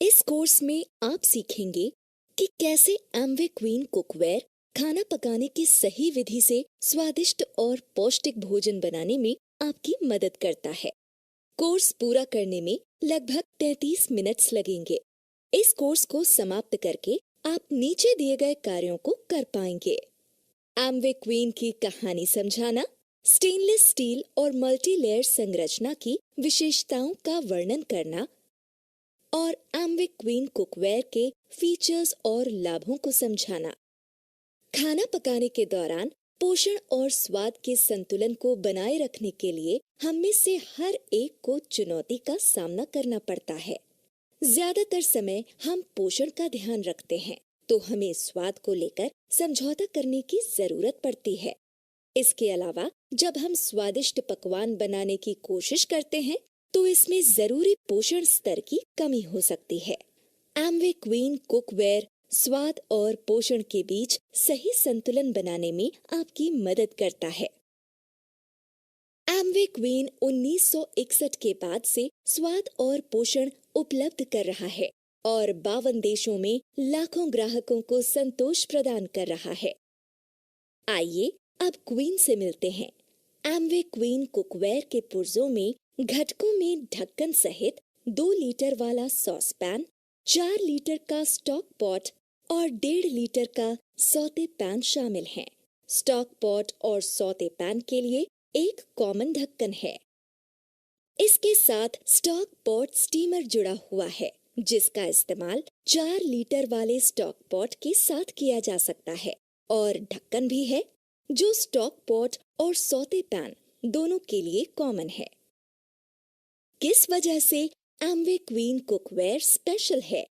इस कोर्स में आप सीखेंगे कि कैसे एमवे क्वीन कुकवेयर खाना पकाने की सही विधि से स्वादिष्ट और पौष्टिक भोजन बनाने में आपकी मदद करता है। कोर्स पूरा करने में लगभग 33 मिनट्स लगेंगे। इस कोर्स को समाप्त करके आप नीचे दिए गए कार्यों को कर पाएंगे। एमवे क्वीन की कहानी समझाना, स्टेनलेस स्टील और मल्टी लेयर संरचना की विशेषताओं का वर्णन करना और एमवे क्वीन कुकवेयर के फीचर्स और लाभों को समझाना। खाना पकाने के दौरान पोषण और स्वाद के संतुलन को बनाए रखने के लिए हम में से हर एक को चुनौती का सामना करना पड़ता है। ज्यादातर समय हम पोषण का ध्यान रखते हैं, तो हमें स्वाद को लेकर समझौता करने की जरूरत पड़ती है। इसके अलावा जब हम स्वादिष्ट पकवान बनाने की कोशिश करते हैं, तो इसमें जरूरी पोषण स्तर की कमी हो सकती है। एमवे क्वीन कुकवेयर स्वाद और पोषण के बीच सही संतुलन बनाने में आपकी मदद करता है। एमवे क्वीन 1961 के बाद से स्वाद और पोषण उपलब्ध कर रहा है और 52 देशों में लाखों ग्राहकों को संतोष प्रदान कर रहा है। आइए अब क्वीन से मिलते हैं। एमवे क्वीन कुकवेयर के पुर्जों में घटकों में ढक्कन सहित 2 लीटर वाला सॉस पैन, 4 लीटर का स्टॉक पॉट और 1.5 लीटर का सौते पैन शामिल हैं। स्टॉक पॉट और सौते पैन के लिए एक कॉमन ढक्कन है। इसके साथ स्टॉक पॉट स्टीमर जुड़ा हुआ है, जिसका इस्तेमाल 4 लीटर वाले स्टॉक पॉट के साथ किया जा सकता है, और ढक्कन भी है जो स्टॉक पॉट और सौते पैन दोनों के लिए कॉमन है। किस वजह से एमवे क्वीन कुकवेयर स्पेशल है?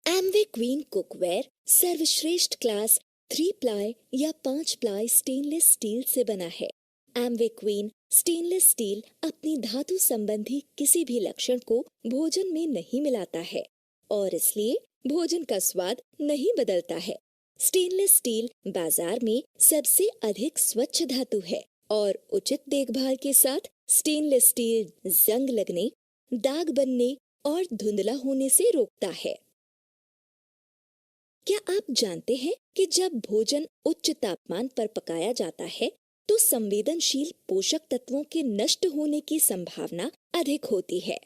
एमवे क्वीन कुकवेयर सर्वश्रेष्ठ क्लास 3 प्लाई या 5 प्लाई स्टेनलेस स्टील से बना है। एमवे क्वीन स्टेनलेस स्टील अपनी धातु संबंधी किसी भी लक्षण को भोजन में नहीं मिलाता है और इसलिए भोजन का स्वाद नहीं बदलता है। स्टेनलेस स्टील बाजार में सबसे अधिक स्वच्छ धातु है और उचित देखभाल के साथ स्टेनलेस स्टील जंग लगने, दाग बनने और धुंधला होने से रोकता है। क्या आप जानते हैं कि जब भोजन उच्च तापमान पर पकाया जाता है, तो संवेदनशील पोषक तत्वों के नष्ट होने की संभावना अधिक होती है।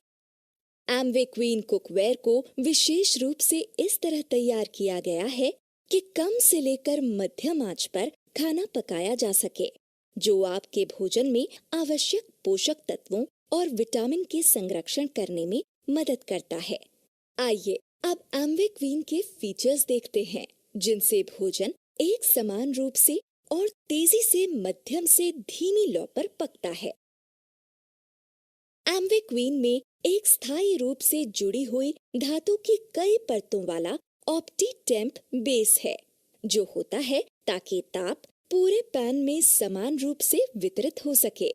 एमवे क्वीन कुकवेयर को विशेष रूप से इस तरह तैयार किया गया है कि कम से लेकर मध्यम आंच पर खाना पकाया जा सके, जो आपके भोजन में आवश्यक पोषक तत्वों और विटामिन के संरक्षण करने में मदद करता है। आइए अब एमवे क्वीन के फीचर्स देखते हैं, जिनसे भोजन एक समान रूप से और तेजी से मध्यम से धीमी लौ पर पकता है। एमवे क्वीन में एक स्थायी रूप से जुड़ी हुई धातु की कई परतों वाला ऑप्टी टेम्प बेस है, जो होता है ताकि ताप पूरे पैन में समान रूप से वितरित हो सके।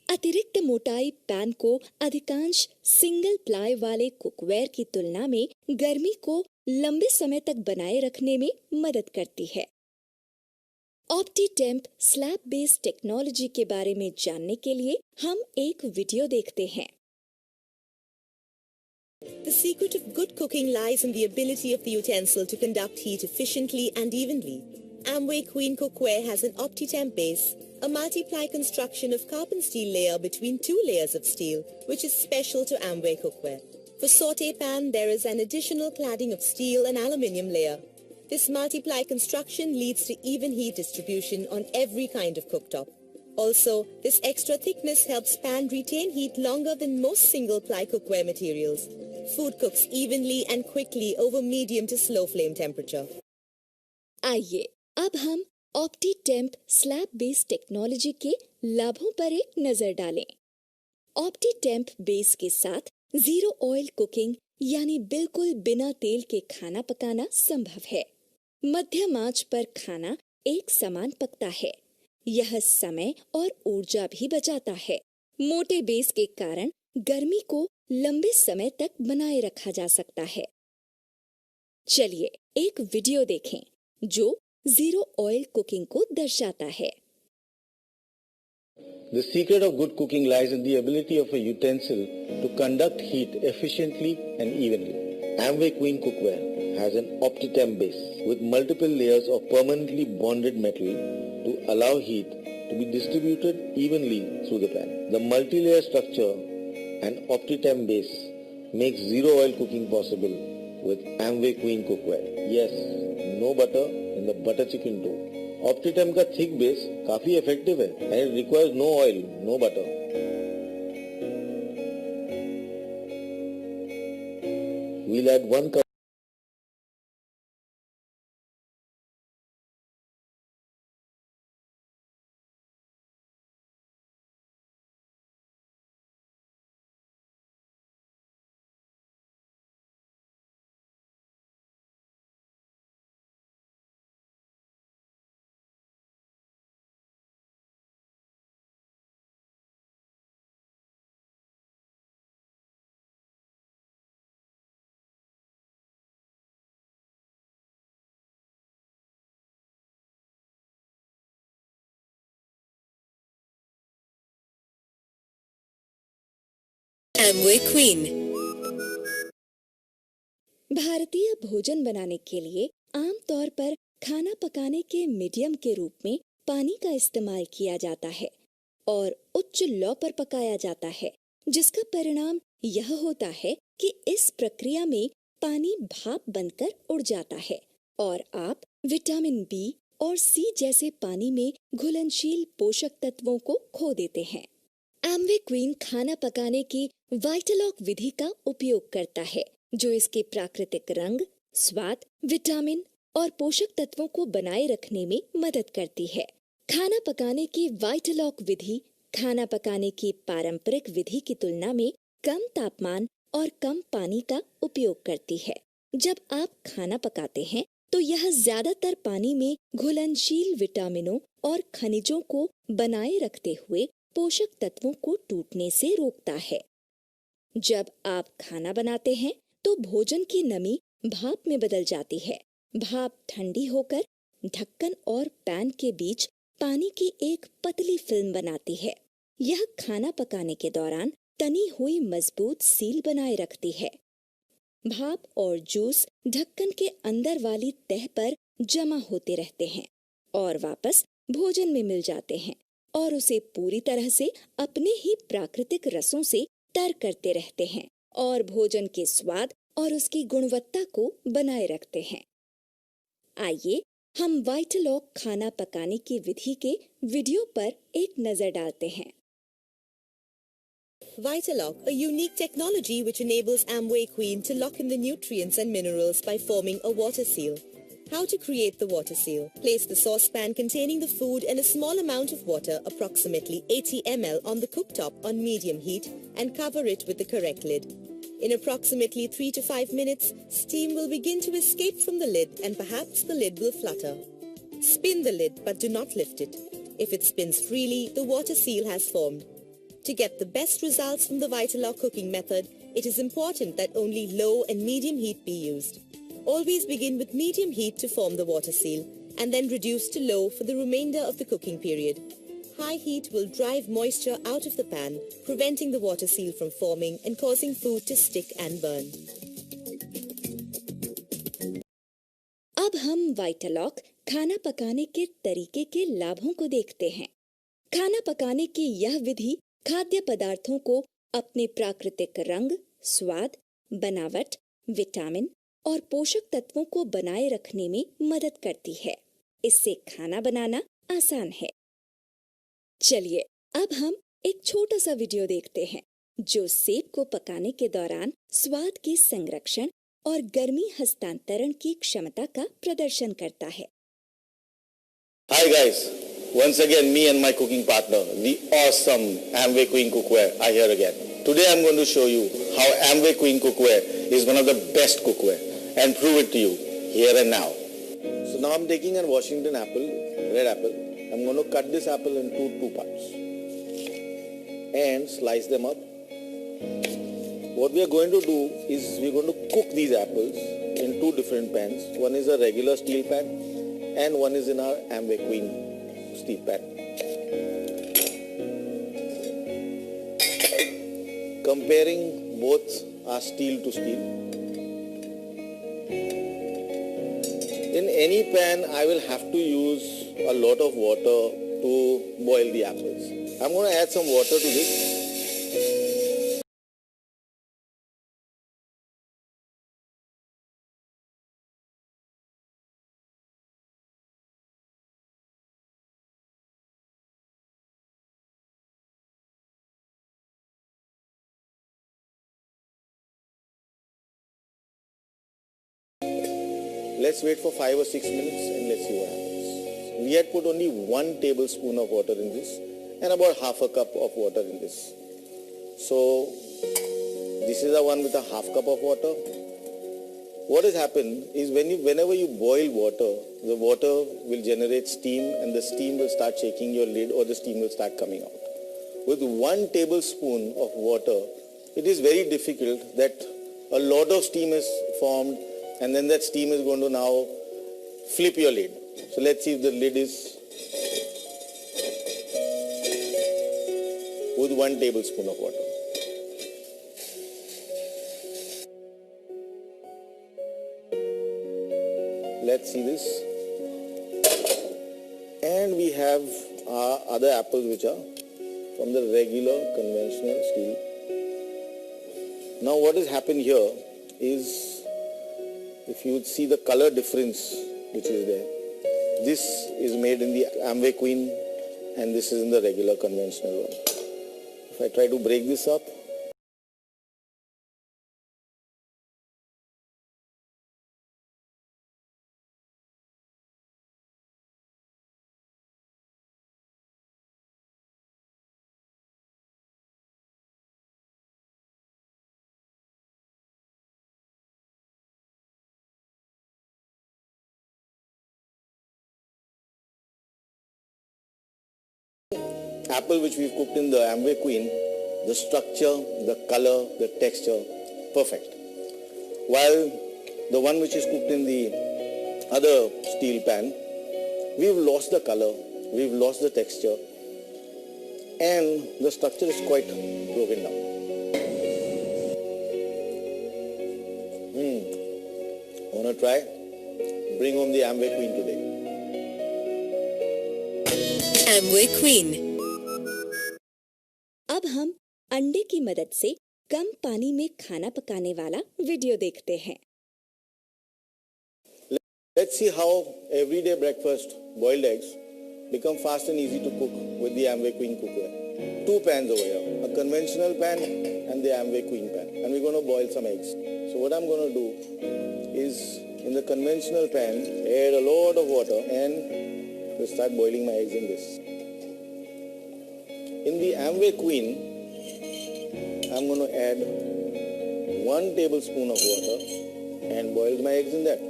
अतिरिक्त मोटाई पैन को अधिकांश सिंगल प्लाई वाले कुकवेयर की तुलना में गर्मी को लंबे समय तक बनाए रखने में मदद करती है। ऑप्टी टेम्प स्लैब बेस टेक्नोलॉजी के बारे में जानने के लिए हम एक वीडियो देखते हैं। The secret of good cooking lies in the ability of the utensil to conduct heat efficiently and evenly. Amway Queen Cookware has an OptiTemp base, a multi-ply construction of carbon steel layer between 2 layers of steel, which is special to Amway Cookware. For saute pan, there is an additional cladding of steel and aluminium layer. This multi-ply construction leads to even heat distribution on every kind of cooktop. Also, this extra thickness helps pan retain heat longer than most single-ply cookware materials. Food cooks evenly and quickly over medium to slow flame temperature. आइए अब हम ऑप्टी temp slab base technology के लाभों पर एक नजर डालें। ऑप्टी temp base के साथ जीरो ऑयल कुकिंग यानी बिल्कुल बिना तेल के खाना पकाना संभव है। मध्यम आंच पर खाना एक समान पकता है। यह समय और ऊर्जा भी बचाता है। मोटे बेस के कारण गर्मी को लंबे समय तक बनाए रखा जा सकता है। चलिए एक वीडियो देखें जो जीरो ऑयल कुकिंग को दर्शाता है। The secret of good cooking lies in the ability of a utensil to conduct heat efficiently and evenly. Amway Queen Cookware has an OptiTemp base with multiple layers of permanently bonded metal to allow heat to be distributed evenly through the pan. The multi-layer structure and OptiTemp base makes zero oil cooking possible with Amway Queen Cookware. Yes, no butter in the butter chicken dough. OptiTemp का thick base काफी effective है and it requires no oil, no butter. We'll add 1 cup Amway Queen. भारतीय भोजन बनाने के लिए आमतौर पर खाना पकाने के मीडियम के रूप में पानी का इस्तेमाल किया जाता है और उच्च लौ पर पकाया जाता है, जिसका परिणाम यह होता है कि इस प्रक्रिया में पानी भाप बनकर उड़ जाता है और आप विटामिन बी और सी जैसे पानी में घुलनशील पोषक तत्वों को खो देते हैं। एमवे क्वीन खाना पकाने की वाइटलॉक विधि का उपयोग करता है, जो इसके प्राकृतिक रंग, स्वाद, विटामिन और पोषक तत्वों को बनाए रखने में मदद करती है। खाना पकाने की वाइटलॉक विधि खाना पकाने की पारंपरिक विधि की तुलना में कम तापमान और कम पानी का उपयोग करती है। जब आप खाना पकाते हैं तो यह ज्यादातर पानी में घुलनशील विटामिनों और खनिजों को बनाए रखते हुए पोषक तत्वों को टूटने से रोकता है। जब आप खाना बनाते हैं तो भोजन की नमी भाप में बदल जाती है। भाप ठंडी होकर ढक्कन और पैन के बीच पानी की एक पतली फिल्म बनाती है। यह खाना पकाने के दौरान तनी हुई मजबूत सील बनाए रखती है। भाप और जूस ढक्कन के अंदर वाली तह पर जमा होते रहते हैं और वापस भोजन में मिल जाते हैं और उसे पूरी तरह से अपने ही प्राकृतिक रसों से तर करते रहते हैं और भोजन के स्वाद और उसकी गुणवत्ता को बनाए रखते हैं। आइए हम वाइटलॉक खाना पकाने की विधि के वीडियो पर एक नजर डालते हैं। Vitalock, a unique technology which enables Amway Queen to lock in the nutrients and minerals by forming a water seal. How to create the water seal? Place the saucepan containing the food in a small amount of water, approximately 80 ml, on the cooktop on medium heat and cover it with the correct lid. In approximately 3 to 5 minutes, steam will begin to escape from the lid and perhaps the lid will flutter. Spin the lid but do not lift it. If it spins freely, the water seal has formed. To get the best results from the Vitalock cooking method, it is important that only low and medium heat be used. Always begin with medium heat to form the water seal and then reduce to low for the remainder of the cooking period. High heat will drive moisture out of the pan, preventing the water seal from forming and causing food to stick and burn. अब हम वाइटलॉक खाना पकाने के तरीके के लाभों को देखते हैं। खाना पकाने की यह विधि खाद्य पदार्थों को अपने प्राकृतिक रंग, स्वाद, बनावट, विटामिन और पोषक तत्वों को बनाए रखने में मदद करती है। इससे खाना बनाना आसान है। चलिए अब हम एक छोटा सा वीडियो देखते हैं जो सेब को पकाने के दौरान स्वाद के संरक्षण और गर्मी हस्तांतरण की क्षमता का प्रदर्शन करता है। Hi guys, once again me and my cooking partner, the awesome Amway Queen Cookware are here again. Today I'm going to show you how Amway Queen Cookware is one of the best cookware and prove it to you here and now. So now I'm taking a Washington apple, red apple. I'm going to cut this apple into two parts and slice them up. What we are going to do is we're going to cook these apples in two different pans. One is a regular steel pan and one is in our Amway Queen steel pan. comparing both are steel to steel. In any pan, I will have to use a lot of water to boil the apples. I'm going to add some water to this. Let's wait for 5 or 6 minutes and let's see what happens. We had put only 1 tablespoon of water in this and about half a cup of water in this. So this is the one with a half cup of water. What has happened is whenever you boil water, the water will generate steam and the steam will start shaking your lid or the steam will start coming out. With 1 tablespoon of water, it is very difficult that a lot of steam is formed and then that steam is going to now flip your lid. So let's see if the lid is with 1 tablespoon of water. Let's see this. And we have our other apples which are from the regular conventional steel. Now what has happened here is, if you would see the color difference which is there, this is made in the Amway Queen and this is in the regular conventional one. If I try to break this up, apple which we've cooked in the Amway Queen, the structure, the color, the texture, perfect. While the one which is cooked in the other steel pan, we've lost the color, we've lost the texture, and the structure is quite broken down. Want to try? Bring home the Amway Queen today. Amway Queen. अब हम अंडे की मदद से कम पानी में खाना पकाने वाला वीडियो देखते हैं। Let's see how everyday breakfast boiled eggs become fast and easy to cook with the Amway Queen cookware. 2 pans over here, a conventional pan and the Amway Queen pan, and we're going to boil some eggs. So what I'm going to do is, in the conventional pan, add a lot of water and we'll start boiling my eggs in this. In the Amway Queen, I'm going to add 1 tablespoon of water and boil my eggs in that.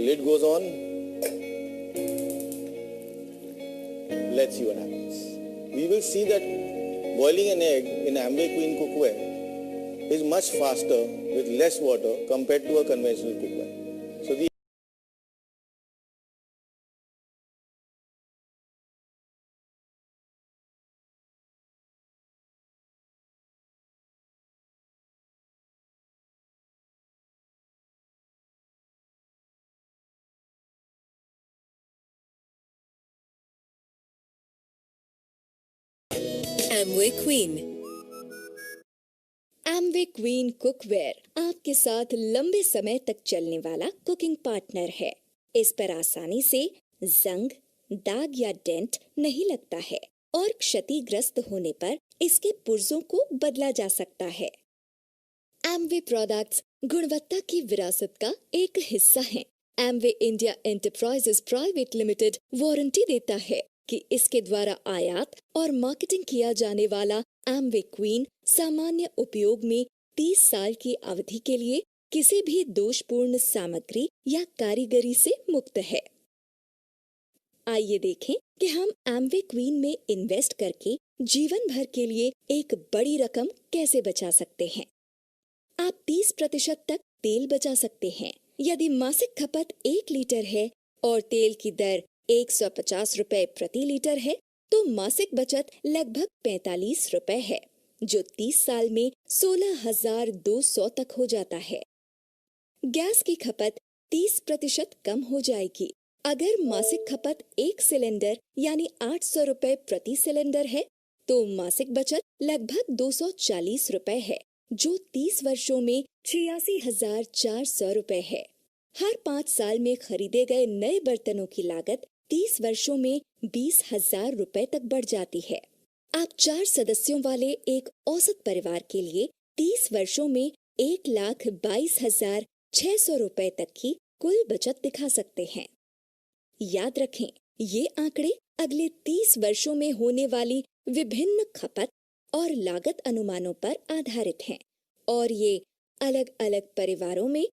Lid goes on. Let's see what happens. We will see that boiling an egg in Amway Queen cookware is much faster with less water compared to a conventional cookware. So the Amway Queen. Amway Queen cookware आपके साथ लंबे समय तक चलने वाला cooking partner है। इस पर आसानी से जंग, दाग या डेंट नहीं लगता है और क्षतिग्रस्त होने पर इसके पुर्जों को बदला जा सकता है। Amway प्रोडक्ट्स गुणवत्ता की विरासत का एक हिस्सा हैं। Amway India enterprises private limited warranty देता है कि इसके द्वारा आयात और मार्केटिंग किया जाने वाला Amway Queen सामान्य उपयोग में 30 साल की अवधि के लिए किसी भी दोषपूर्ण सामग्री या कारीगरी से मुक्त है। आइए देखें कि हम Amway Queen में इन्वेस्ट करके जीवन भर के लिए एक बड़ी रकम कैसे बचा सकते हैं। आप 30% तक तेल बचा सकते हैं। यदि मासिक खपत 1 लीटर है और तेल की दर 150 रुपए प्रति लीटर है, तो मासिक बचत लगभग 45 रुपए है, जो 30 साल में 16,200 तक हो जाता है। गैस की खपत 30% कम हो जाएगी। अगर मासिक खपत एक सिलेंडर यानी 800 रुपए प्रति सिलेंडर है, तो मासिक बचत लगभग 240 रुपए है, जो 30 वर्षों में 86,400 रुपए है। हर 5 साल में खरीदे गए नए बर्तनों की लागत 30 वर्षों में 20,000 रुपए तक बढ़ जाती है। आप 4 सदस्यों वाले एक औसत परिवार के लिए 30 वर्षों में 1,22,600 रुपए तक की कुल बचत दिखा सकते हैं। याद रखें, ये आंकड़े अगले 30 वर्षों में होने वाली विभिन्न खपत और लागत अनुमानों पर आधारित हैं और ये अलग-अलग परिवारों में